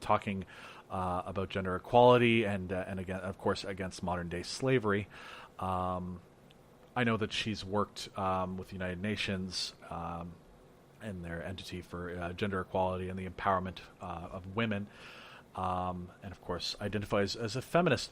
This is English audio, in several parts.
talking about gender equality and again, of course, against modern day slavery. I know that she's worked with the United Nations and their entity for gender equality and the empowerment of women, and of course identifies as a feminist.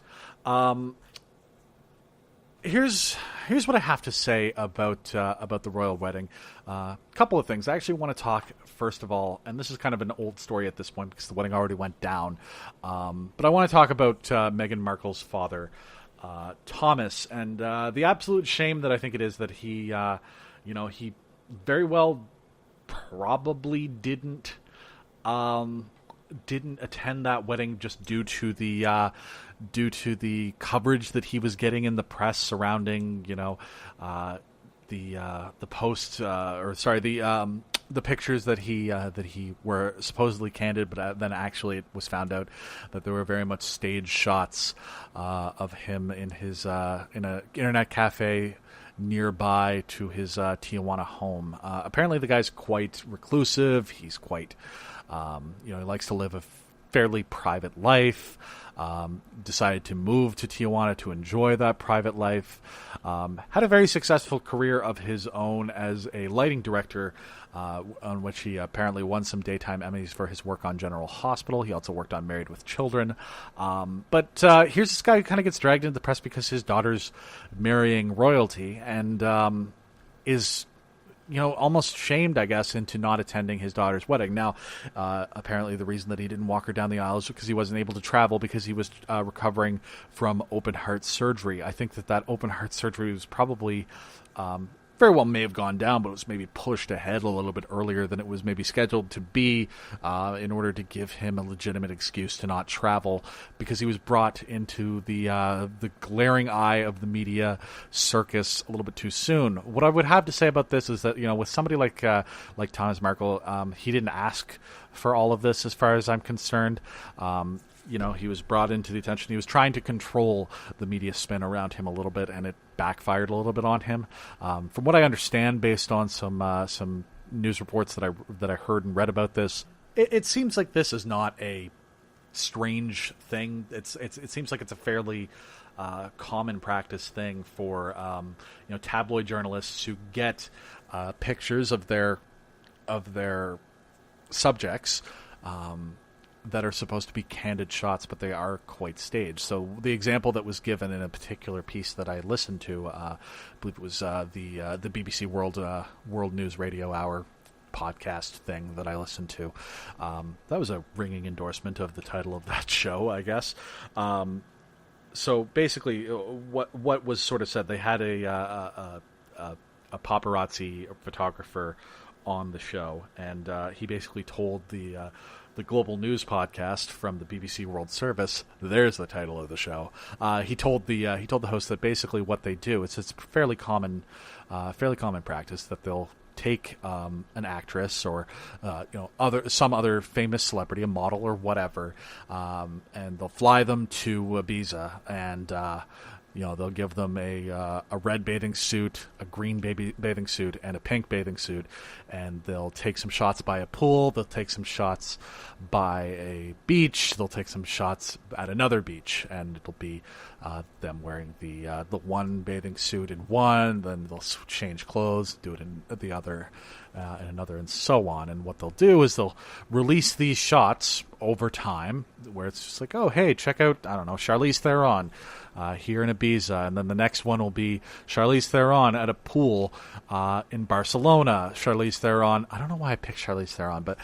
Here's what I have to say about the royal wedding. A couple of things. I actually want to talk first of all, and this is kind of an old story at this point because the wedding already went down. But I want to talk about Meghan Markle's father, Thomas, and the absolute shame that I think it is that he very well probably didn't attend that wedding just due to the coverage that he was getting in the press surrounding the pictures that he were supposedly candid, but then actually it was found out that there were very much staged shots of him in his in a internet cafe nearby to his Tijuana home. Apparently, the guy's quite reclusive. He's quite, he likes to live a fairly private life. Decided to move to Tijuana to enjoy that private life. Had a very successful career of his own as a lighting director, on which he apparently won some daytime Emmys for his work on General Hospital. He also worked on Married with Children. But here's this guy who kind of gets dragged into the press because his daughter's marrying royalty and is almost shamed, I guess, into not attending his daughter's wedding. Now, apparently the reason that he didn't walk her down the aisle is because he wasn't able to travel because he was recovering from open heart surgery. I think that open heart surgery was probably very well may have gone down, but it was maybe pushed ahead a little bit earlier than it was maybe scheduled to be in order to give him a legitimate excuse to not travel, because he was brought into the glaring eye of the media circus a little bit too soon. What I would have to say about this is that, with somebody like Thomas Markle, he didn't ask for all of this as far as I'm concerned. He was brought into the attention. He was trying to control the media spin around him a little bit, and it backfired a little bit on him. From what I understand, based on some news reports that I heard and read about this, it seems like this is not a strange thing. It seems like it's a fairly common practice thing for tabloid journalists to get pictures of their subjects. That are supposed to be candid shots, but they are quite staged. So the example that was given in a particular piece that I listened to, I believe it was the BBC World News Radio Hour podcast thing that I listened to. That was a ringing endorsement of the title of that show, I guess. So basically, what was sort of said, they had a paparazzi photographer on the show, and he basically told the Global News podcast from the BBC World Service. There's the title of the show. He told the host that basically what they do, it's fairly common practice that they'll take an actress or some other famous celebrity, a model or whatever, and they'll fly them to Ibiza, and they'll give them a red bathing suit, a green bathing suit, and a pink bathing suit, and they'll take some shots by a pool, they'll take some shots by a beach, they'll take some shots at another beach, and it'll be them wearing the one bathing suit in one, then they'll change clothes, do it in the other, and another, and so on. And what they'll do is they'll release these shots over time, where it's just like, oh, hey, check out, I don't know, Charlize Theron here in Ibiza, and then the next one will be Charlize Theron at a pool in Barcelona. Charlize Theron, I don't know why I picked Charlize Theron, but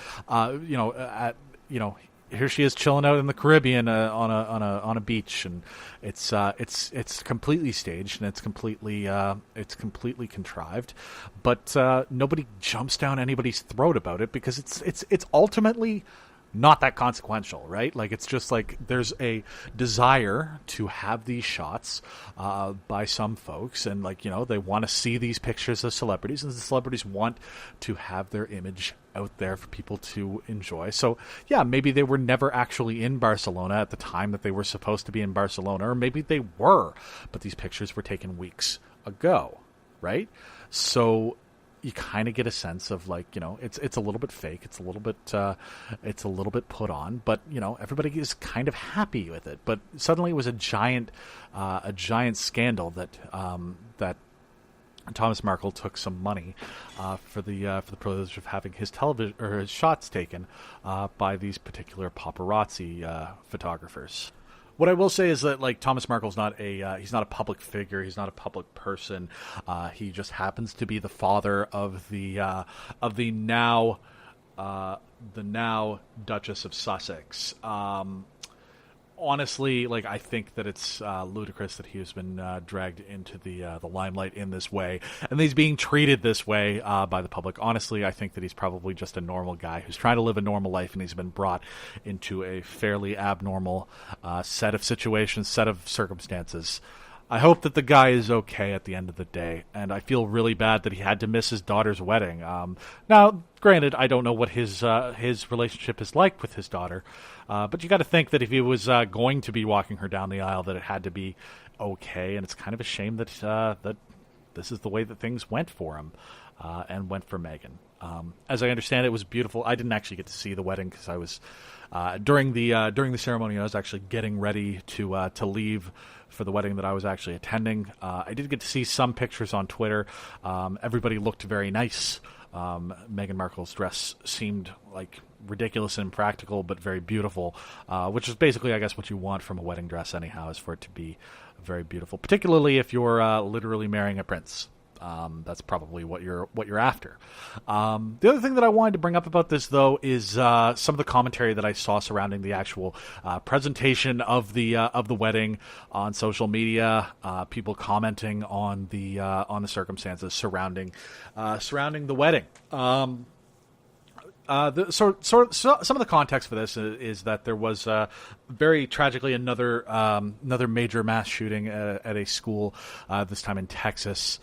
here she is chilling out in the Caribbean on a beach, and it's completely staged and it's completely contrived, but nobody jumps down anybody's throat about it because it's ultimately not that consequential, right? Like, it's just like there's a desire to have these shots by some folks, and they want to see these pictures of celebrities, and the celebrities want to have their image out there for people to enjoy. So yeah, maybe they were never actually in Barcelona at the time that they were supposed to be in Barcelona, or maybe they were, but these pictures were taken weeks ago, right? So you kind of get a sense of like, it's a little bit fake, it's a little bit put on, but everybody is kind of happy with it. But suddenly it was a giant scandal that Thomas Markle took some money for the privilege of having his television or his shots taken by these particular paparazzi photographers. What I will say is that, like, Thomas Markle's he's not a public figure. He's not a public person. He just happens to be the father of the now Duchess of Sussex. Honestly, like, I think that it's ludicrous that he has been dragged into the limelight in this way, and he's being treated this way by the public. Honestly, I think that he's probably just a normal guy who's trying to live a normal life, and he's been brought into a fairly abnormal set of situations, set of circumstances. I hope that the guy is okay at the end of the day, and I feel really bad that he had to miss his daughter's wedding. Now, granted, I don't know what his relationship is like with his daughter, but you got to think that if he was going to be walking her down the aisle, that it had to be okay, and it's kind of a shame that that this is the way that things went for him and went for Meghan. As I understand, it was beautiful. I didn't actually get to see the wedding because I was during the ceremony. I was actually getting ready to leave for the wedding that I was actually attending. I did get to see some pictures on Twitter. Everybody looked very nice. Meghan Markle's dress seemed like ridiculous and impractical, but very beautiful, which is basically, I guess, what you want from a wedding dress anyhow, is for it to be very beautiful, particularly if you're literally marrying a prince. That's probably what you're after. The other thing that I wanted to bring up about this, though, is some of the commentary that I saw surrounding the actual presentation of the wedding on social media. People commenting on the circumstances surrounding the wedding. So some of the context for this is that there was very tragically another major mass shooting at a school, this time in Texas,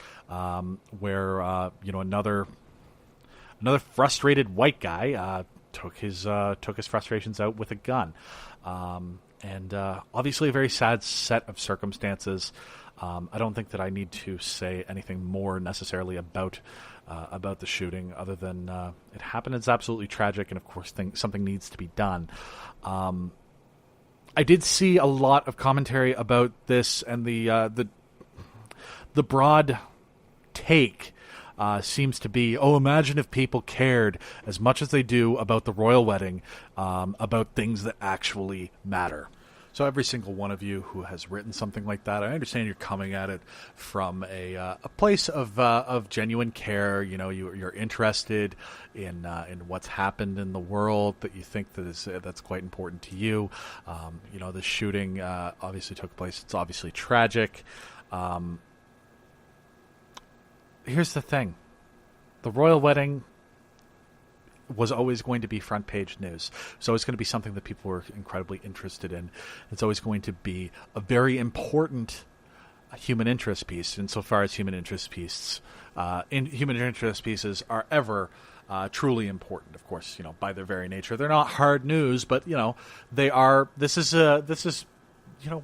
where another frustrated white guy took his frustrations out with a gun, and obviously a very sad set of circumstances. I don't think that I need to say anything more necessarily about the shooting, other than it happened. It's absolutely tragic, and of course something needs to be done. I did see a lot of commentary about this, and the broad take seems to be, imagine if people cared as much as they do about the royal wedding, about things that actually matter. So every single one of you who has written something like that, I understand you're coming at it from a place of genuine care. You're interested in what's happened in the world, that you think that's quite important to you. The shooting obviously took place. It's obviously tragic. Here's the thing: the royal wedding was always going to be front page news. So it's going to be something that people were incredibly interested in. It's always going to be a very important human interest piece, insofar as human interest pieces are ever truly important. Of course, by their very nature, they're not hard news, but they are. This is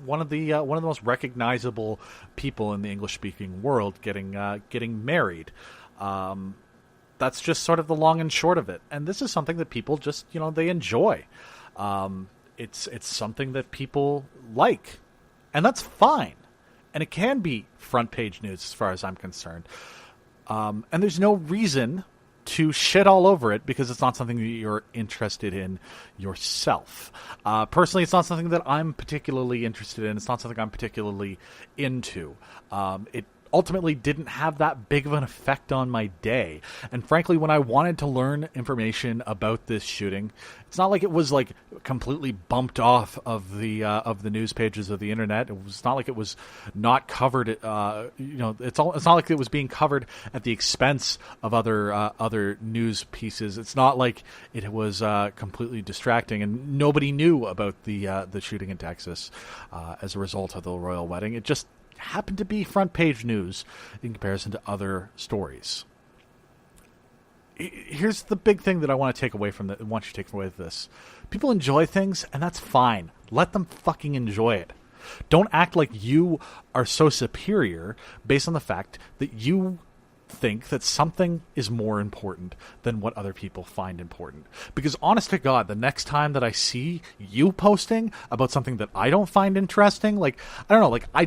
one of the most recognizable people in the English speaking world getting married. That's just sort of the long and short of it. And this is something that people just, they enjoy. It's something that people like. And that's fine. And it can be front page news as far as I'm concerned. And there's no reason to shit all over it because it's not something that you're interested in yourself. Personally, it's not something that I'm particularly interested in. It's not something I'm particularly into. It ultimately didn't have that big of an effect on my day. And frankly, when I wanted to learn information about this shooting, it's not like it was like completely bumped off of the news pages of the internet. It was not like it was not covered. It's not like it was being covered at the expense of other news pieces. It's not like it was completely distracting, and nobody knew about the shooting in Texas as a result of the royal wedding. It just happened to be front page news in comparison to other stories. Here's the big thing that I want to take away from that. I want you to take away with this. People enjoy things, and that's fine. Let them fucking enjoy it. Don't act like you are so superior based on the fact that you think that something is more important than what other people find important. Because honest to God, the next time that I see you posting about something that I don't find interesting, like, I don't know, like, I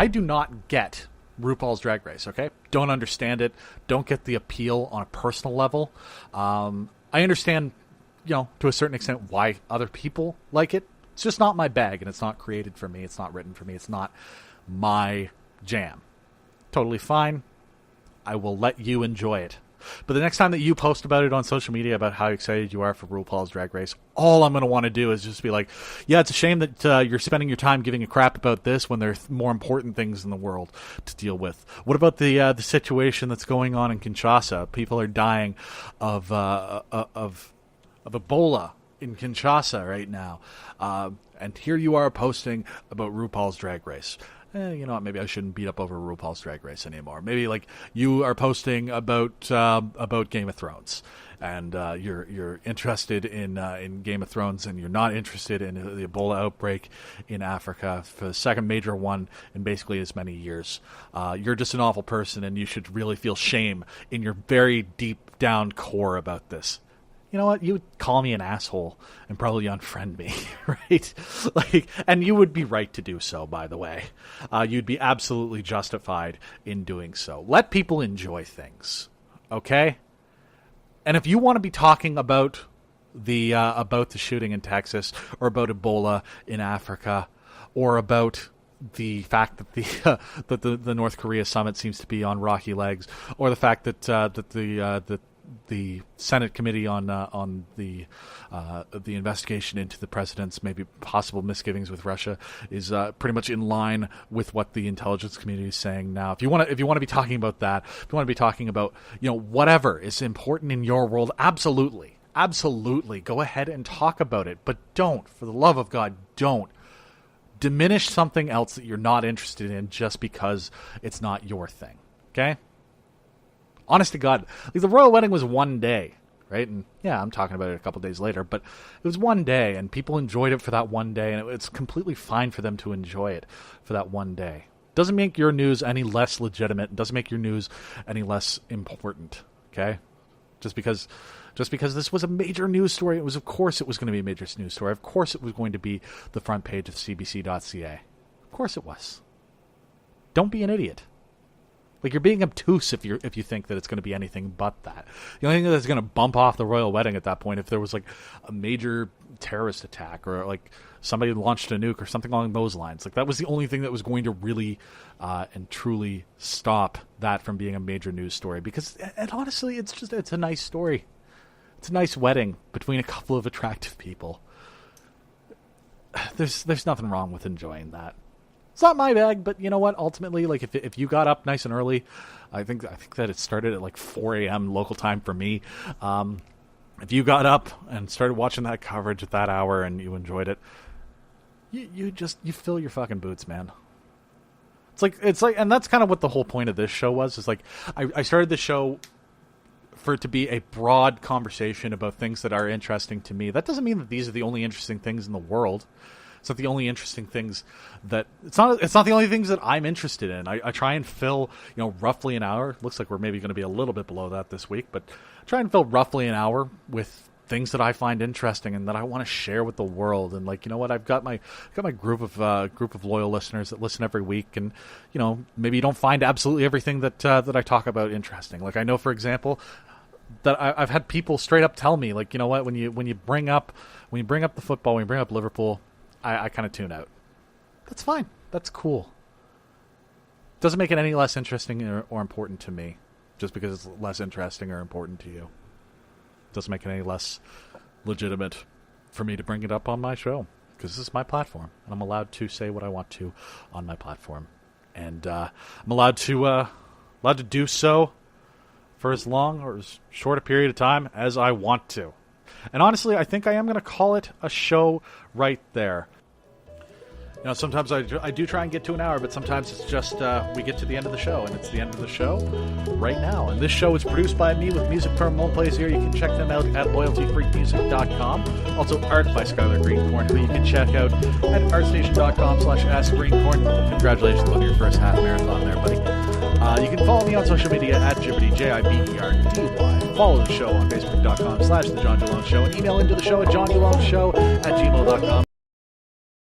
do not get RuPaul's Drag Race, okay? Don't understand it. Don't get the appeal on a personal level. I understand, to a certain extent why other people like it. It's just not my bag, and it's not created for me. It's not written for me. It's not my jam. Totally fine. I will let you enjoy it. But the next time that you post about it on social media about how excited you are for RuPaul's Drag Race, all I'm going to want to do is just be like, yeah, it's a shame that you're spending your time giving a crap about this when there are more important things in the world to deal with. What about the situation that's going on in Kinshasa? People are dying of Ebola in Kinshasa right now. And here you are posting about RuPaul's Drag Race. You know what, maybe I shouldn't beat up over RuPaul's Drag Race anymore. Maybe, like, you are posting about Game of Thrones, and you're interested in Game of Thrones, and you're not interested in the Ebola outbreak in Africa for the second major one in basically as many years. You're just an awful person, and you should really feel shame in your very deep down core about this. You know what? You would call me an asshole and probably unfriend me, right? Like, and you would be right to do so, by the way. You'd be absolutely justified in doing so. Let people enjoy things, okay? And if you want to be talking about the shooting in Texas, or about Ebola in Africa, or about the fact that the North Korea summit seems to be on rocky legs, or the fact that the Senate committee on the investigation into the president's maybe possible misgivings with Russia is pretty much in line with what the intelligence community is saying now. If you want to be talking about that, if you want to be talking about whatever is important in your world, absolutely go ahead and talk about it. But don't, for the love of God, don't diminish something else that you're not interested in just because it's not your thing. Okay? Honest to God, like, the royal wedding was one day, right? And yeah, I'm talking about it a couple days later, but it was one day, and people enjoyed it for that one day, and it's completely fine for them to enjoy it for that one day. Doesn't make your news any less legitimate. Doesn't make your news any less important. Okay, just because this was a major news story, of course it was going to be a major news story. Of course it was going to be the front page of CBC.ca. Of course it was. Don't be an idiot. Like, you're being obtuse if you think that it's going to be anything but that. The only thing that's going to bump off the royal wedding at that point, if there was like a major terrorist attack, or like somebody launched a nuke or something along those lines, like that was the only thing that was going to really and truly stop that from being a major news story. Because, and honestly, it's a nice story. It's a nice wedding between a couple of attractive people. There's nothing wrong with enjoying that. It's not my bag, but you know what? Ultimately, like, if you got up nice and early, I think that it started at like 4 a.m. local time for me. If you got up and started watching that coverage at that hour and you enjoyed it, you fill your fucking boots, man. It's like, and that's kind of what the whole point of this show was. Is like, I started the show for it to be a broad conversation about things that are interesting to me. That doesn't mean that these are the only interesting things in the world. It's not the only interesting things that it's not the only things that I'm interested in. I try and fill, roughly an hour. Looks like we're maybe going to be a little bit below that this week, but try and fill roughly an hour with things that I find interesting and that I want to share with the world. And like, you know what, I've got my group of loyal listeners that listen every week, and maybe you don't find absolutely everything that I talk about interesting. Like, I know, for example, that I've had people straight up tell me, like, you know what, when you bring up the football, when you bring up Liverpool, I kind of tune out. That's fine. That's cool. Doesn't make it any less interesting or important to me just because it's less interesting or important to you. Doesn't make it any less legitimate for me to bring it up on my show, because this is my platform, and I'm allowed to say what I want to on my platform. And I'm allowed to do so for as long or as short a period of time as I want to. And honestly, I think I am going to call it a show right there. Sometimes I do try and get to an hour, but sometimes it's just we get to the end of the show, and it's the end of the show right now. And this show is produced by me with music from Lone Plays Here. You can check them out at loyaltyfreakmusic.com. Also art by Skylar Greencorn, who you can check out at artstation.com/askgreencorn. Congratulations on your first half marathon there, buddy. You can follow me on social media at Jiberty, Jiberdy. Follow the show on Facebook.com/The John DeLone Show, and email into the show at johndaloneshow@gmail.com.